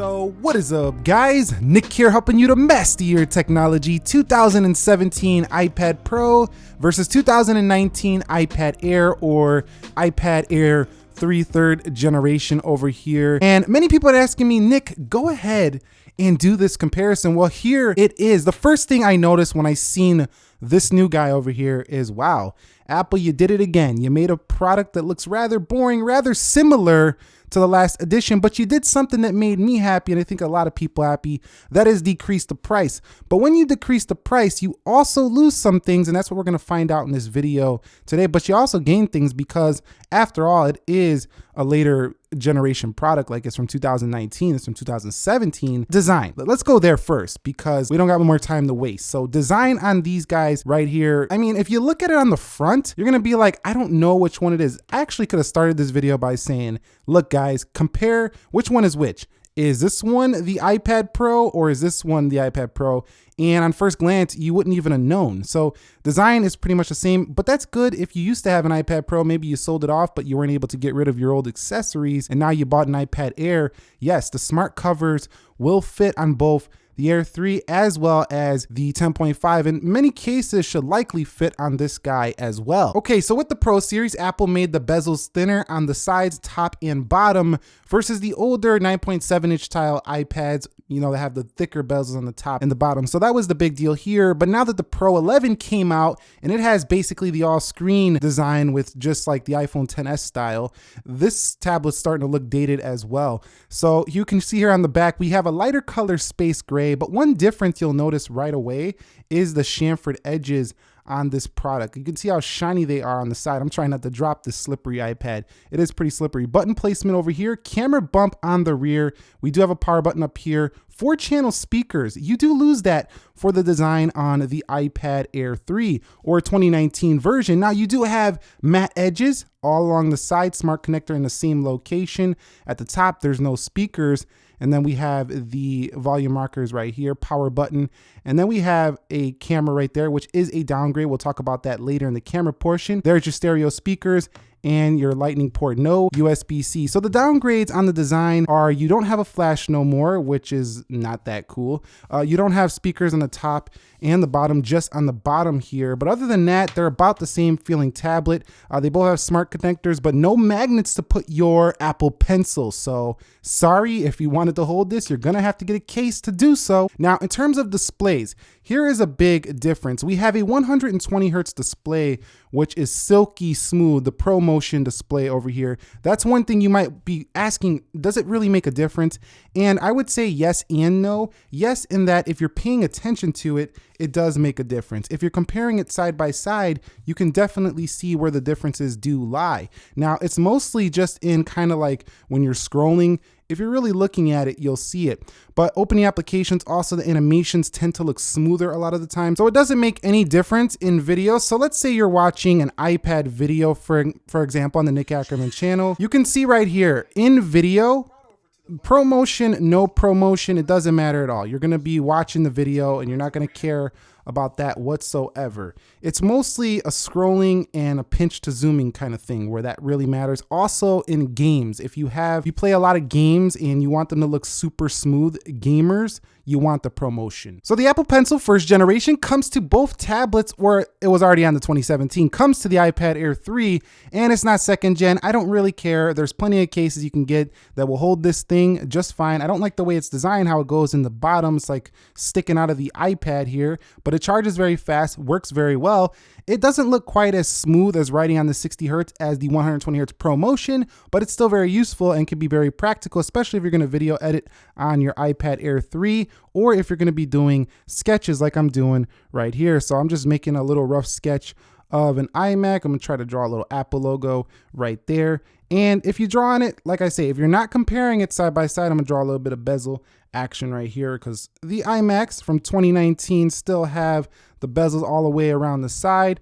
So what is up, guys? Nick here, helping you to master your technology. 2017 iPad Pro versus 2019 iPad Air, or iPad Air 3 third generation over here. And many people are asking me, Nick, go ahead and do this comparison. Well, here it is. The first thing I noticed when I seen this new guy over here is, wow, Apple, you did it again. You made a product that looks rather boring, rather similar to the last edition, but you did something that made me happy, and I think a lot of people happy. That is decrease the price. But when you decrease the price, you also lose some things, and that's what we're gonna find out in this video today. But you also gain things because, after all, it is a later generation product. Like, it's from 2019, it's from 2017. Design, let's go there first because we don't got more time to waste. So design on these guys right here. I mean, if you look at it on the front, you're gonna be like, I don't know which one it is. I actually could have started this video by saying, look guys, compare which one is which. Is this one the iPad Pro or is this one the iPad Pro? And on first glance, you wouldn't even have known. So design is pretty much the same, but that's good if you used to have an iPad Pro, maybe you sold it off, but you weren't able to get rid of your old accessories, and now you bought an iPad Air. Yes, the smart covers will fit on both the Air 3 as well as the 10.5, in many cases should likely fit on this guy as well. Okay, so with the Pro series, Apple made the bezels thinner on the sides, top and bottom, versus the older 9.7-inch style iPads, you know, they have the thicker bezels on the top and the bottom. So that was the big deal here. But now that the Pro 11 came out and it has basically the all screen design with just like the iPhone XS style, this tablet's starting to look dated as well. So you can see here on the back, we have a lighter color space gray, but one difference you'll notice right away is the chamfered edges on this product. You can see how shiny they are on the side. I'm trying not to drop this slippery iPad. It is pretty slippery. Button placement over here, camera bump on the rear. We do have a power button up here. 4-channel speakers. You do lose that for the design on the iPad Air 3 or 2019 version. Now you do have matte edges all along the side, smart connector in the same location. At the top, there's no speakers. And then we have the volume markers right here, power button. And then we have a camera right there, which is a downgrade. We'll talk about that later in the camera portion. There's your stereo speakers and your lightning port, no USB-C. So the downgrades on the design are, you don't have a flash no more, which is not that cool. You don't have speakers on the top and the bottom, just on the bottom here. But other than that, they're about the same feeling tablet. They both have smart connectors, but no magnets to put your Apple Pencil. So sorry, if you wanted to hold this, you're gonna have to get a case to do so. Now, in terms of displays, here is a big difference. We have a 120 hertz display, which is silky smooth, the ProMotion display over here. That's one thing you might be asking, does it really make a difference? And I would say yes and no. Yes, in that if you're paying attention to it, it does make a difference. If you're comparing it side by side, you can definitely see where the differences do lie. Now, it's mostly just in kind of like when you're scrolling. If you're really looking at it, you'll see it. But opening applications, also the animations tend to look smoother a lot of the time. So it doesn't make any difference in video. So let's say you're watching an iPad video, for example, on the Nick Ackerman channel. You can see right here in video, ProMotion, no ProMotion, it doesn't matter at all. You're gonna be watching the video and you're not gonna care about that whatsoever. It's mostly a scrolling and a pinch to zooming kind of thing where that really matters. Also in games, if you play a lot of games and you want them to look super smooth, gamers, you want the ProMotion. So the Apple Pencil first generation comes to both tablets, or it was already on the 2017, comes to the iPad Air 3, and it's not second gen. I don't really care. There's plenty of cases you can get that will hold this thing just fine. I don't like the way it's designed, how it goes in the bottom. It's like sticking out of the iPad here, but it charges very fast, works very well. It doesn't look quite as smooth as writing on the 60 hertz as the 120 hertz ProMotion, but it's still very useful and can be very practical, especially if you're gonna video edit on your iPad Air 3, or if you're gonna be doing sketches like I'm doing right here. So I'm just making a little rough sketch of an iMac. I'm gonna try to draw a little Apple logo right there. And if you draw on it, like I say, if you're not comparing it side by side, I'm gonna draw a little bit of bezel action right here because the iMacs from 2019 still have the bezels all the way around the side.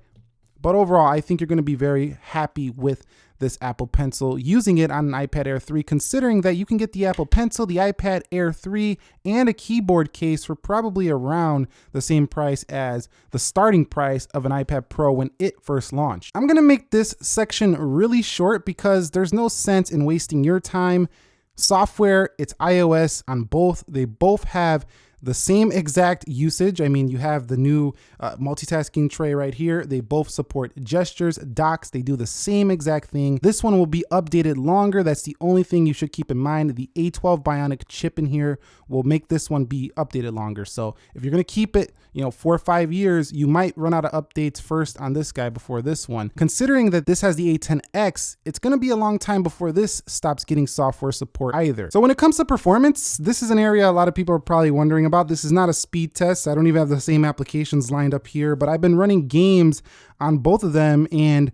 But overall, I think you're gonna be very happy with this Apple Pencil using it on an iPad Air 3, considering that you can get the Apple Pencil, the iPad Air 3, and a keyboard case for probably around the same price as the starting price of an iPad Pro when it first launched. I'm gonna make this section really short because there's no sense in wasting your time Software, it's iOS on both. They both have the same exact usage. I mean, you have the new multitasking tray right here. They both support gestures, docks. They do the same exact thing. This one will be updated longer. That's the only thing you should keep in mind. The A12 Bionic chip in here will make this one be updated longer. So if you're going to keep it, 4 or 5 years, you might run out of updates first on this guy before this one. Considering that this has the A10X, it's going to be a long time before this stops getting software support either. So when it comes to performance, this is an area a lot of people are probably wondering about. This is not a speed test. I don't even have the same applications lined up here, but I've been running games on both of them, and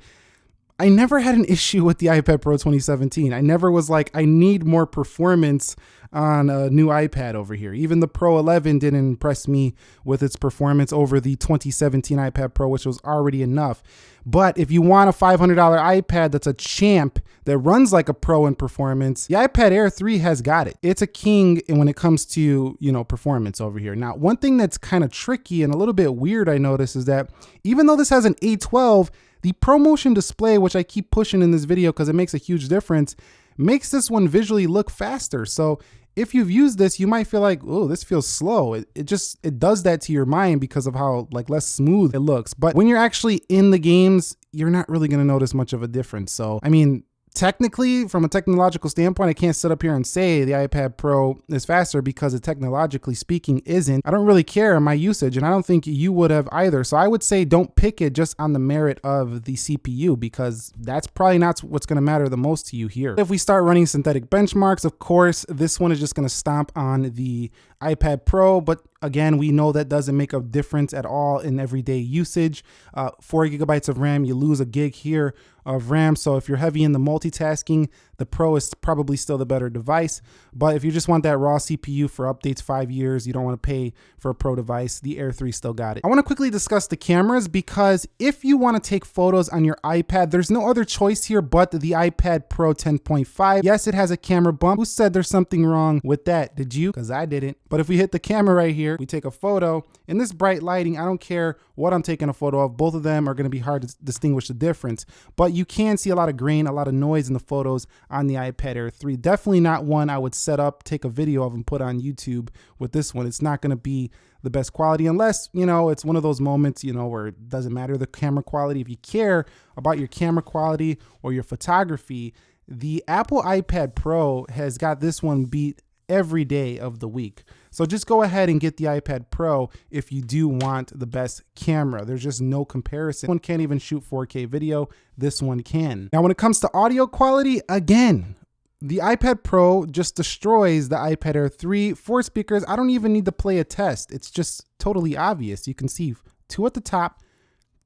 I never had an issue with the iPad Pro 2017. I never was like, I need more performance on a new iPad over here. Even the Pro 11 didn't impress me with its performance over the 2017 iPad Pro, which was already enough. But if you want a $500 iPad that's a champ, that runs like a pro in performance, the iPad Air 3 has got it. It's a king when it comes to, performance over here. Now, one thing that's kind of tricky and a little bit weird I noticed is that even though this has an A12, the ProMotion display, which I keep pushing in this video because it makes a huge difference, makes this one visually look faster. So if you've used this, you might feel like, oh, this feels slow. It does that to your mind because of how less smooth it looks. But when you're actually in the games, you're not really going to notice much of a difference. So, I mean, technically, from a technological standpoint, I can't sit up here and say the iPad Pro is faster because it technologically speaking isn't. I don't really care in my usage, and I don't think you would have either. So I would say don't pick it just on the merit of the CPU, because that's probably not what's going to matter the most to you here. If we start running synthetic benchmarks, of course, this one is just going to stomp on the iPad Pro, but again, we know that doesn't make a difference at all in everyday usage. 4 gigabytes of RAM, you lose a gig here of RAM. So if you're heavy in the multitasking, the Pro is probably still the better device. But if you just want that raw CPU for updates 5 years, you don't want to pay for a Pro device, the Air 3 still got it. I want to quickly discuss the cameras, because if you want to take photos on your iPad, there's no other choice here but the iPad Pro 10.5. Yes, it has a camera bump. Who said there's something wrong with that? Did you? Because I didn't. But if we hit the camera right here, we take a photo. In this bright lighting, I don't care what I'm taking a photo of. Both of them are going to be hard to distinguish the difference. But you can see a lot of grain, a lot of noise in the photos on the iPad Air 3. Definitely not one I would set up, take a video of, and put on YouTube with this one. It's not going to be the best quality unless, it's one of those moments, where it doesn't matter the camera quality. If you care about your camera quality or your photography, the Apple iPad Pro has got this one beat every day of the week. So just go ahead and get the iPad Pro if you do want the best camera. There's just no comparison. This one can't even shoot 4K video. This one can. Now, when it comes to audio quality, again, the iPad Pro just destroys the iPad Air 3. 4 speakers, I don't even need to play a test. It's just totally obvious. You can see 2 at the top,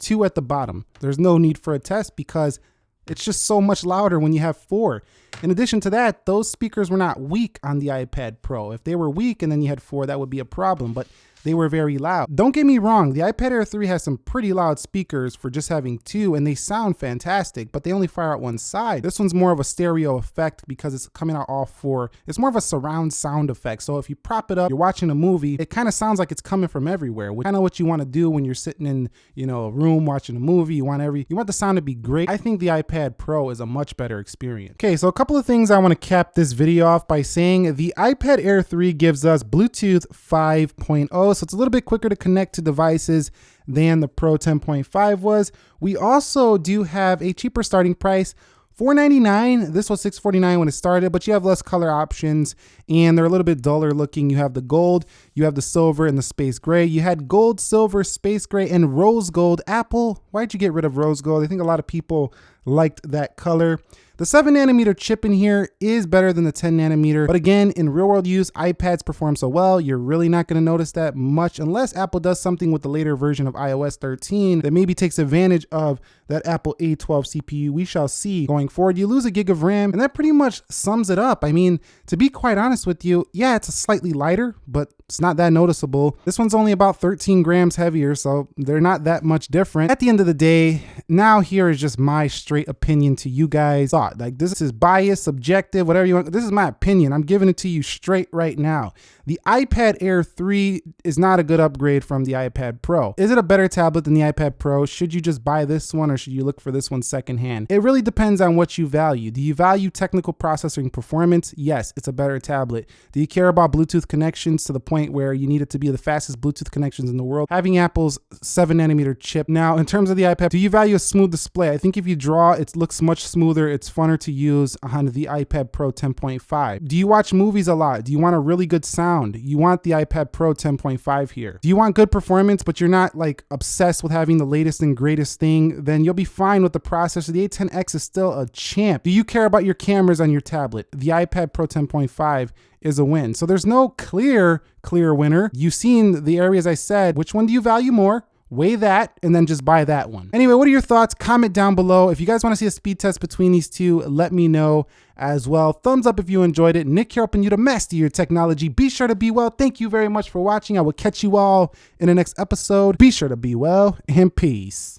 2 at the bottom. There's no need for a test because it's just so much louder when you have 4. In addition to that, those speakers were not weak on the iPad Pro. If they were weak and then you had 4, that would be a problem, but they were very loud. Don't get me wrong, the iPad Air 3 has some pretty loud speakers for just having 2, and they sound fantastic, but they only fire out one side. This one's more of a stereo effect because it's coming out all 4. It's more of a surround sound effect. So if you prop it up, you're watching a movie, it kind of sounds like it's coming from everywhere, which kind of what you want to do when you're sitting in, a room watching a movie. You want the sound to be great. I think the iPad Pro is a much better experience. Okay, so a couple of things I want to cap this video off by saying. The iPad Air 3 gives us Bluetooth 5.0. So it's a little bit quicker to connect to devices than the Pro 10.5 was. We also do have a cheaper starting price, $499. This was $649 when it started, but you have less color options and they're a little bit duller looking. You have the gold, you have the silver, and the space gray. You had gold, silver, space gray, and rose gold. Apple, why'd you get rid of rose gold? I think a lot of people liked that color. The 7nm chip in here is better than the 10nm, but again, in real world use, iPads perform so well, you're really not going to notice that much unless Apple does something with the later version of iOS 13 that maybe takes advantage of that Apple A12 CPU. We shall see going forward. You lose a gig of RAM, and that pretty much sums it up. I mean, to be quite honest with you, yeah, it's a slightly lighter, but it's not that noticeable. This one's only about 13 grams heavier, so they're not that much different. At the end of the day, now here is just my straight opinion to you guys. Like, this is biased, subjective, whatever you want. This is my opinion. I'm giving it to you straight right now. The iPad Air 3 is not a good upgrade from the iPad Pro. Is it a better tablet than the iPad Pro? Should you just buy this one or should you look for this one secondhand? It really depends on what you value. Do you value technical processing performance? Yes, it's a better tablet. Do you care about Bluetooth connections to the point where you need it to be the fastest Bluetooth connections in the world? Having Apple's 7nm chip. Now, in terms of the iPad, do you value a smooth display? I think if you draw, it looks much smoother. It's funner to use on the iPad Pro 10.5. Do you watch movies a lot? Do you want a really good sound? You want the iPad Pro 10.5 here. Do you want good performance, but you're not like obsessed with having the latest and greatest thing? Then you'll be fine with the processor. The A10X is still a champ. Do you care about your cameras on your tablet? The iPad Pro 10.5 is a win. So there's no clear winner. You've seen the areas I said. Which one do you value more? Weigh that and then just buy that one. Anyway, what are your thoughts? Comment down below. If you guys want to see a speed test between these two, let me know as well. Thumbs up if you enjoyed it. Nick here, helping you to master your technology. Be sure to be well. Thank you very much for watching. I will catch you all in the next episode. Be sure to be well and peace.